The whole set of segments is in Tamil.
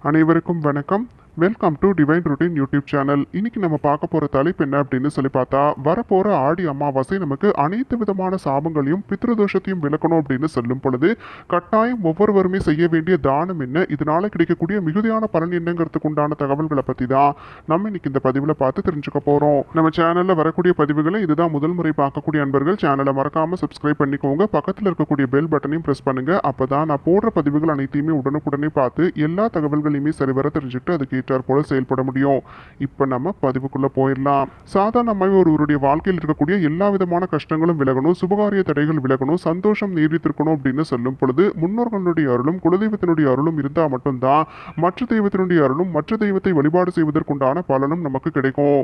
அனைவருக்கும் வணக்கம். Welcome to divine routine YouTube channel. இன்னைக்கு நம்ம பார்க்க போகிற தலைப்பு என்ன அப்படின்னு சொல்லி பார்த்தா, வரப்போகிற ஆடி அமாவாசை நமக்கு அனைத்து விதமான சாபங்களையும் பித்ருதோஷத்தையும் விளக்கணும் அப்படின்னு சொல்லும் பொழுது, கட்டாயம் ஒவ்வொருவருமே செய்ய வேண்டிய தானம் என்ன, இதனால கிடைக்கக்கூடிய மிகுதியான பலன் என்னங்கிறதுக்கு உண்டான தகவல்களை பற்றி தான் நம்ம இன்னைக்கு இந்த பதிவில் பார்த்து தெரிஞ்சுக்க போகிறோம். நம்ம சேனலில் வரக்கூடிய பதிவுகளை இதுதான் முதல் முறை பார்க்கக்கூடிய அன்பர்கள் சேனலை மறக்காமல் சப்ஸ்கிரைப் பண்ணிக்கோங்க. பக்கத்தில் இருக்கக்கூடிய பெல் பட்டனையும் ப்ரெஸ் பண்ணுங்கள். அப்போ தான் நான் போடுற பதிவுகள் அனைத்தையுமே உடனுக்குடனே பார்த்து எல்லா தகவல்களையுமே சரிவர தெரிஞ்சுட்டு அதுக்கு போல செயல்பட முடியும். இப்ப நம்ம பதிவுக்குள்ள போயிடலாம். சாதாரணமாக ஒருவருடைய வாழ்க்கையில் இருக்கக்கூடிய எல்லா விதமான கஷ்டங்களும் விலகணும், சுபகாரிய தடைகள் விலகணும், சந்தோஷம் நீடித்திருக்கணும் அப்படின்னு சொல்லும் பொழுது முன்னோர்களுடைய அருளும் குலதெய்வத்தினுடைய அருளும் இருந்தா மட்டும்தான் மற்ற தெய்வத்தினுடைய அருளும் மற்ற தெய்வத்தை வழிபாடு செய்வதற்குண்டான பலனும் நமக்கு கிடைக்கும்.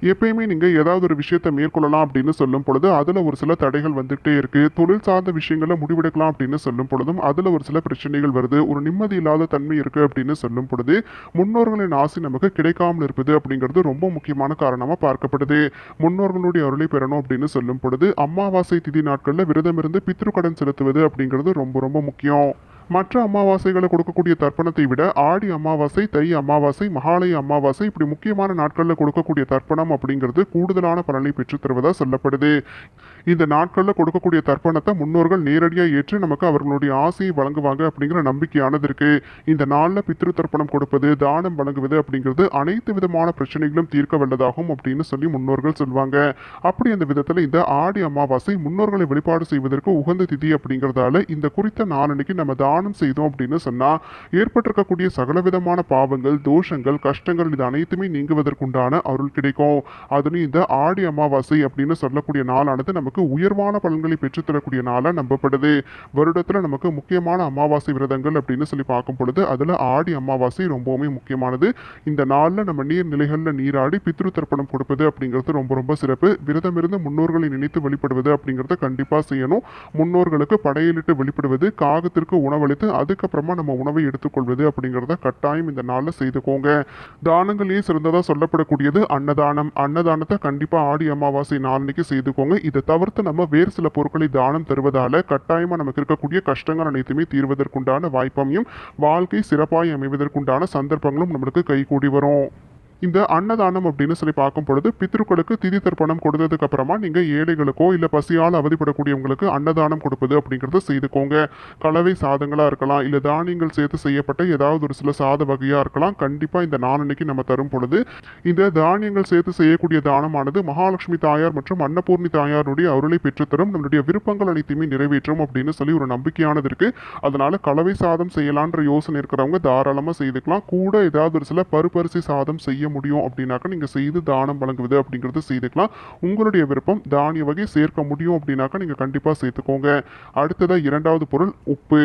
எப்பயுமே நீங்கள் ஏதாவது ஒரு விஷயத்தை மேற்கொள்ளலாம் அப்படின்னு சொல்லும் பொழுது அதில் ஒரு சில தடைகள் வந்துகிட்டே இருக்குது. தொழில் சார்ந்த விஷயங்களை முடிவெடுக்கலாம் அப்படின்னு சொல்லும் பொழுதும் அதில் ஒரு சில பிரச்சனைகள் வருது. ஒரு நிம்மதி இல்லாத தன்மை இருக்குது அப்படின்னு சொல்லும் பொழுது முன்னோர்களின் ஆசை நமக்கு கிடைக்காமல் இருப்பது அப்படிங்கிறது ரொம்ப முக்கியமான காரணமாக பார்க்கப்படுது. முன்னோர்களுடைய அருளை பெறணும் அப்படின்னு சொல்லும் பொழுது அமாவாசை திதி நாட்களில் விரதம் இருந்து பித்ரு கடன் செலுத்துவது அப்படிங்கிறது ரொம்ப ரொம்ப முக்கியம். மற்ற அமாவாசைகளை கொடுக்கக்கூடிய தர்ப்பணத்தை விட ஆடி அமாவாசை, தை அமாவாசை, மகாலய அமாவாசை இப்படி முக்கியமான நாட்களில் கொடுக்கக்கூடிய தர்ப்பணம் அப்படிங்கிறது கூடுதலான பலனை பெற்றுத் தருவதா சொல்லப்படுது. இந்த நாட்களில் கொடுக்கக்கூடிய தர்ப்பணத்தை முன்னோர்கள் நேரடியாக ஏற்று நமக்கு அவர்களுடைய ஆசையை வழங்குவாங்க அப்படிங்கிற நம்பிக்கையானது இருக்கு. இந்த நாளில் பித்ரு தர்ப்பணம் கொடுப்பது, தானம் வழங்குவது அப்படிங்கிறது அனைத்து விதமான பிரச்சனைகளும் தீர்க்க வல்லதாகும் அப்படின்னு சொல்லி முன்னோர்கள் சொல்லுவாங்க. அப்படி அந்த விதத்தில் இந்த ஆடி அமாவாசை முன்னோர்களை வழிபாடு செய்வதற்கு உகந்த திதி அப்படிங்கிறதால இந்த குறித்த நாளன்னைக்கு நம்ம தானம் செய்தோம் அப்படின்னு சொன்னா ஏற்பட்டிருக்கக்கூடிய சகலவிதமான பாவங்கள், தோஷங்கள், கஷ்டங்கள் இது அனைத்துமே நீங்குவதற்குண்டான அருள் கிடைக்கும். அதுலயும் இந்த ஆடி அமாவாசை அப்படின்னு சொல்லக்கூடிய நாளானது நமக்கு உயர்வான பலன்களை பெற்றுத்தரக்கூடிய நாளா நம்பப்படுது. வருடத்துல நமக்கு முக்கியமான அமாவாசை விரதங்கள் அப்படின்னு சொல்லி பார்க்கும் பொழுது அதுல ஆடி அமாவாசை ரொம்பவுமே முக்கியமானது. இந்த நாள்ல நம்ம நீர்நிலைகள்ல நீராடி பித்ரு தர்ப்பணம் கொடுப்பது அப்படிங்கிறது ரொம்ப ரொம்ப சிறப்பு. விரதம் இருந்து முன்னோர்களை நினைத்து வழிபடுவது அப்படிங்கிறத கண்டிப்பா செய்யணும். முன்னோர்களுக்கு படையலிட்டு வழிபடுவது, காகத்திற்கு உணவளித்து அதுக்கப்புறமா நம்ம உணவை எடுத்துக்கொள்வது அப்படிங்கிறத கட்டாயம் இந்த நாள்ல செய்துக்கோங்க. தானங்களே சிறந்ததா சொல்லப்படக்கூடியது அன்னதானம். அன்னதானத்தை கண்டிப்பா ஆடி அமாவாசை நாளன்னைக்கு செய்துக்கோங்க. இதை தவிர்த்து நம்ம வேறு சில பொருட்களை தானம் தருவதால கட்டாயமா நமக்கு இருக்கக்கூடிய கஷ்டங்கள் அனைத்துமே தீர்வதற்குண்டான வாய்ப்பையும் வாழ்க்கை சிறப்பாய் அமைவதற்குண்டான சந்தர்ப்பங்களும் நம்மளுக்கு கைகூடி வரும். இந்த அன்னதானம் அப்படின்னு சொல்லி பார்க்கும் பொழுது பித்ருக்களுக்கு திதி தர்ப்பணம் கொடுத்ததுக்கு அப்புறமா நீங்க ஏழைகளுக்கோ இல்ல பசியால் அவதிப்படக்கூடியவங்களுக்கு அன்னதானம் கொடுப்பது அப்படிங்கறத செய்துக்கோங்க. கலவை சாதங்களா இருக்கலாம், இல்ல தானியங்கள் சேர்த்து செய்யப்பட்ட ஏதாவது ஒரு சில சாத வகையா இருக்கலாம். கண்டிப்பா இந்த நாளன்னைக்கு நம்ம தரும் பொழுது இந்த தானியங்கள் சேர்த்து செய்யக்கூடிய தானமானது மகாலட்சுமி தாயார் மற்றும் அன்னபூர்ணி தாயாருடைய அருளை பெற்றுத்தரும், நம்மளுடைய விருப்பங்கள் அனைத்துமே நிறைவேற்றும் அப்படின்னு சொல்லி ஒரு நம்பிக்கையானது இருக்கு. அதனால கலவை சாதம் செய்யலான்ற யோசனை இருக்கிறவங்க தாராளமா செய்துக்கலாம். கூட ஏதாவது ஒரு சில பருப்பரிசி சாதம் செய்ய முடியும் அப்படின்னாக்க நீங்க செய்து தானம் வழங்குவது அப்படிங்கிறது செய்துக்கலாம். உங்களுடைய விருப்பம். தானிய வகை சேர்க்க முடியும் அப்படின்னாக்க நீங்க கண்டிப்பா சேர்த்துக்கோங்க. அடுத்ததா இரண்டாவது பொருள் உப்பு.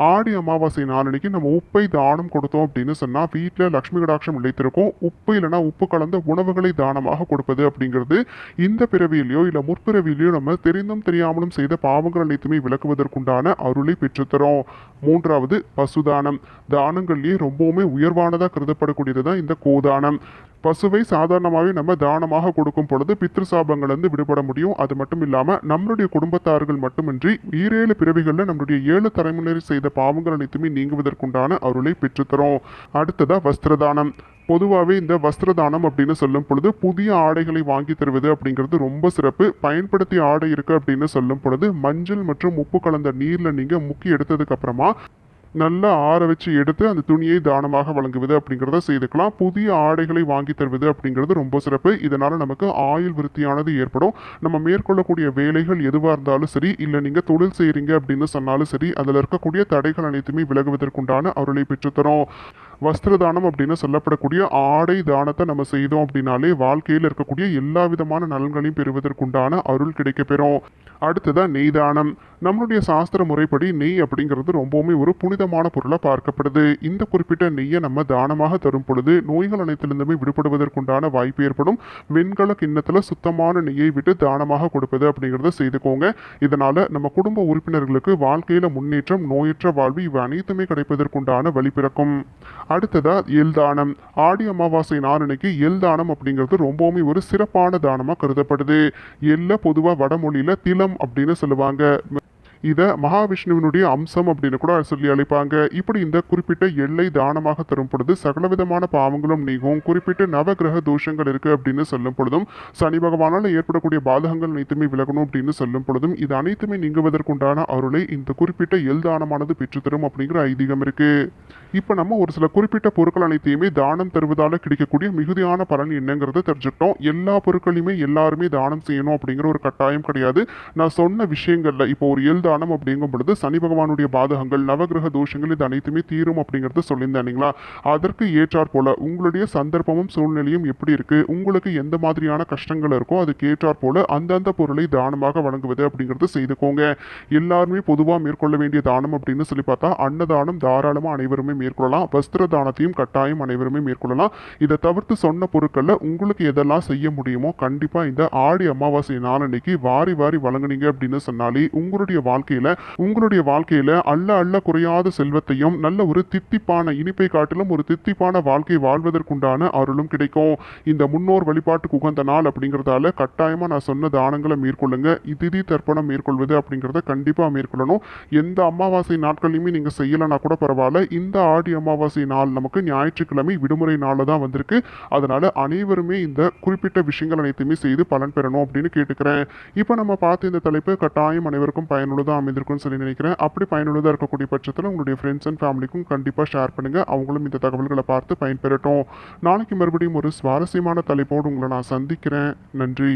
ஆடி அமாவாசை நாளன்னைக்கு நம்ம உப்பை தானம் கொடுத்தோம் அப்படின்னு சொன்னா வீட்டில் லட்சுமி கடாட்சம் நிலைத்திருக்கும். உப்பு இல்லைன்னா உப்பு கலந்த உணவுகளை தானமாக கொடுப்பது அப்படிங்கிறது இந்த பிறவியிலையோ இல்ல முற்பிறவியிலையோ நம்ம தெரிந்தும் தெரியாமலும் செய்த பாவங்கள் அனைத்துமே விளக்குவதற்குண்டான அருளை பெற்றுத்தரும். மூன்றாவது பசுதானம். தானங்கள்லயே ரொம்பவுமே உயர்வானதா கருதப்படக்கூடியதுதான் இந்த கோதானம். பசுவை சாதாரணமாகவே நம்ம தானமாக கொடுக்கும் பொழுது பித்ரு சாபங்கள்லேருந்து விடுபட முடியும். அது மட்டும் இல்லாமல் நம்மளுடைய குடும்பத்தார்கள் மட்டுமின்றி 7 பிறவிகளில் நம்மளுடைய 7 தலைமுறை செய்த பாவங்கள் அனைத்துமே நீங்குவதற்குண்டான அருளை பெற்றுத்தரும். அடுத்ததா வஸ்திரதானம். பொதுவாகவே இந்த வஸ்திரதானம் அப்படின்னு சொல்லும் பொழுது புதிய ஆடைகளை வாங்கி தருவது அப்படிங்கிறது ரொம்ப சிறப்பு. பயன்படுத்திய ஆடை இருக்கு அப்படின்னு சொல்லும் பொழுது மஞ்சள் மற்றும் உப்பு கலந்த நீரில் நீங்கள் முக்கி எடுத்ததுக்கு அப்புறமா நல்லா ஆற வச்சு எடுத்து அந்த துணியை தானமாக வழங்குவது அப்படிங்கிறத செய்துக்கலாம். புதிய ஆடைகளை வாங்கி தருவது அப்படிங்கிறது ரொம்ப சிறப்பு. இதனால நமக்கு ஆயுள் விருத்தியானது ஏற்படும். நம்ம மேற்கொள்ளக்கூடிய வேலைகள் எதுவாக இருந்தாலும் சரி, இல்லை நீங்கள் தொழில் செய்கிறீங்க அப்படின்னு சொன்னாலும் சரி, அதில் இருக்கக்கூடிய தடைகள் அனைத்துமே விலகுவதற்குண்டான அருளை பெற்றுத்தரும். வஸ்திரதானம் அப்படின்னு சொல்லப்படக்கூடிய ஆடை தானத்தை நம்ம செய்தோம் அப்படின்னாலே வாழ்க்கையில் இருக்கக்கூடிய எல்லா விதமான நலன்களையும் பெறுவதற்குண்டான அருள் கிடைக்கப்பெறும். அடுத்ததான் நெய் தானம். நம்மளுடைய சாஸ்திர முறைப்படி நெய் அப்படிங்கிறது ரொம்பவுமே ஒரு புனிதமான பொருளாக பார்க்கப்படுது. இந்த குறிப்பிட்ட நெய்யை நம்ம தானமாக தரும் பொழுது நோய்கள் அனைத்திலிருந்துமே விடுபடுவதற்குண்டான வாய்ப்பு ஏற்படும். வெண்கல கிண்ணத்தில் சுத்தமான நெய்யை விட்டு தானமாக கொடுப்பது அப்படிங்கிறத செய்துக்கோங்க. இதனால நம்ம குடும்ப உறுப்பினர்களுக்கு வாழ்க்கையில முன்னேற்றம், நோயற்ற வாழ்வு இவை அனைத்துமே கிடைப்பதற்குண்டான வழி பிறக்கும். அடுத்ததா எல் தானம். ஆடி அமாவாசை நாளன்னைக்கு எல் தானம் அப்படிங்கிறது ரொம்பவுமே ஒரு சிறப்பான தானமாக கருதப்படுது. எல்ல பொதுவாக வடமொழியில திலம் அப்படின்னு சொல்லுவாங்க. இதை மகாவிஷ்ணுவினுடைய அம்சம் அப்படின்னு கூட சொல்லி அழைப்பாங்க. இப்படி இந்த குறிப்பிட்ட எல்லை தானமாக தரும் பொழுது சகலவிதமான பாவங்களும் நீங்கும். குறிப்பிட்ட நவகிரக தோஷங்கள் இருக்கு அப்படின்னு சொல்லும் பொழுதும், சனி பகவானால் ஏற்படக்கூடிய பாதகங்கள் அனைத்துமே விலகணும் அப்படின்னு சொல்லும் பொழுதும், இது அனைத்துமே நீங்குவதற்குண்டான அருளை இந்த குறிப்பிட்ட எல் தானமானது பெற்றுத்தரும் அப்படிங்கிற ஐதீகம் இருக்கு. இப்போ நம்ம ஒரு சில குறிப்பிட்ட பொருட்கள் அனைத்தையுமே தானம் தருவதால கிடைக்கக்கூடிய மிகுதியான பலன் என்னங்கிறத தெரிஞ்சுக்கிட்டோம். எல்லா பொருட்களையுமே எல்லாருமே தானம் செய்யணும் அப்படிங்கிற ஒரு கட்டாயம் கிடையாது. நான் சொன்ன விஷயங்கள்ல இப்போ ஒரு எல் தானம் அப்படிங்கும் பொழுது சனி பகவானுடைய பாதகங்கள், நவகிரக தோஷங்கள் இது அனைத்துமே தீரும் அப்படிங்கறத சொல்லியிருந்தேன் இல்லைங்களா? அதற்கு ஏற்றாற் போல உங்களுடைய சந்தர்ப்பமும் சூழ்நிலையும் எப்படி இருக்கு, உங்களுக்கு எந்த மாதிரியான கஷ்டங்கள் இருக்கோ அதுக்கு ஏற்றாற் போல அந்தந்த பொருளை தானமாக வழங்குவது அப்படிங்கறது செய்துக்கோங்க. எல்லாருமே பொதுவாக மேற்கொள்ள வேண்டிய தானம் அப்படின்னு சொல்லி பார்த்தா அன்னதானம் தாராளமா அனைவருமே மேற்கொள்ளலாம். வஸ்திர தானத்தையும் கட்டாயம் அனைவருமே மேற்கொள்ளலாம். இதை தவிர்த்து சொன்ன பொருட்கள்ல உங்களுக்கு எதெல்லாம் செய்ய முடியுமோ கண்டிப்பா இந்த ஆடி அமாவாசை நாளன்னைக்கு வாரி வாரி வழங்குனீங்க அப்படின்னு சொன்னாலே உங்களுடைய வாழ்க்கையில அள்ள அள்ள குறையாத செல்வத்தையும் நல்ல ஒரு தித்திப்பான இனிப்பை காட்டிலும் ஒரு தித்திப்பான வாழ்க்கை வாழ்வதற்குண்டான அருளும் கிடைக்கும். இந்த முன்னோர் வழிபாட்டுக்கு உகந்த நாள் அப்படிங்கிறதால கட்டாயமா நான் சொன்ன தானங்களை மேற்கொள்ளுங்க. திதி தர்ப்பணம் மேற்கொள்வது அப்படிங்கிறத கண்டிப்பா மேற்கொள்ளணும். எந்த அமாவாசை நாட்களையுமே நீங்க செய்யலனா கூட பரவாயில்ல, இந்த ஆடி அமாவாசை நாள் நமக்கு ஞாயிற்றுக்கிழமை விடுமுறை நாளில் தான் வந்திருக்கு. அதனால அனைவருமே இந்த குறிப்பிட்ட விஷயங்கள் அனைத்துமே செய்து பலன் பெறணும் அப்படின்னு கேட்டுக்கிறேன். இப்போ நம்ம பார்த்த இந்த தலைப்பு கட்டாயம் அனைவருக்கும் பயனுள்ளதாக அமைந்திருக்கும்னு சொல்லி நினைக்கிறேன். அப்படி பயனுள்ளதாக இருக்கக்கூடிய பட்சத்தில் உங்களுடைய ஃப்ரெண்ட்ஸ் அண்ட் ஃபேமிலிக்கும் கண்டிப்பாக ஷேர் பண்ணுங்க. அவங்களும் இந்த தகவல்களை பார்த்து பயன்பெறட்டும். நாளைக்கு மறுபடியும் ஒரு சுவாரஸ்யமான தலைப்போடு உங்களை நான் சந்திக்கிறேன். நன்றி.